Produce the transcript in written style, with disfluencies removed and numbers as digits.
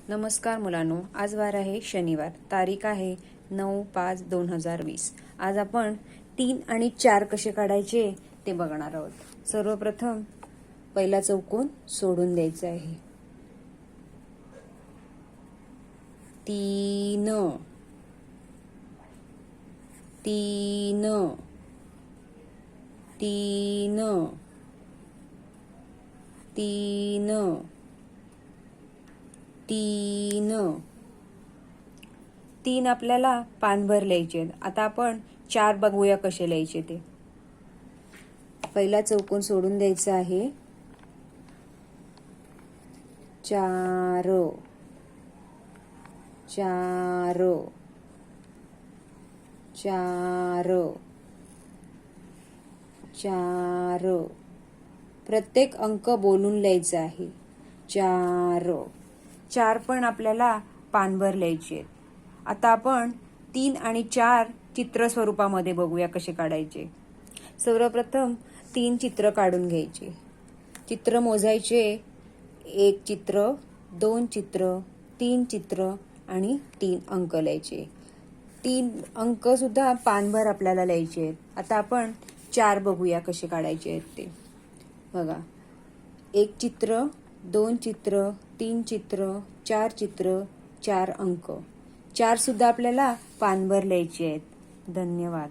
नमस्कार मुलांनो, आज वार आहे शनिवार, तारीख आहे 9/5/2020। आज आपण 3 आणि 4 कसे काढायचे ते बघणार आहोत। सर्वप्रथम पहिला चौकोन सोडून द्यायचा आहे। 3 3 3 3 3 आपल्याला पानभर लिहायचे। आता आपण 4 बघूया कसे लिहायचे ते। पहिला चौकोन सोडून द्यायचा आहे। 4 4 4 4 प्रत्येक अंक बोलून लिहायचा आहे। 4 4 पण आपल्याला पानभर लिहायचे। आता आपण 3 आणि 4 चित्र स्वरूपामध्ये बघूया कसे काढायचे। सर्वप्रथम 3 चित्र काढून घ्यायचे। चित्र मोजायचे। 1 चित्र, 2 चित्र, 3 चित्र आणि 3 अंक लिहायचे। 3 अंक सुद्धा पानभर आपल्याला लिहायचे आहेत। आता आपण 4 बघूया कसे काढायचे आहेत ते। बघा, 1 चित्र, 2 चित्र, 3 चित्र, 4 चित्र, 4 अंक। 4 सुद्धा आपल्याला पानभर लिहायचे आहेत। धन्यवाद।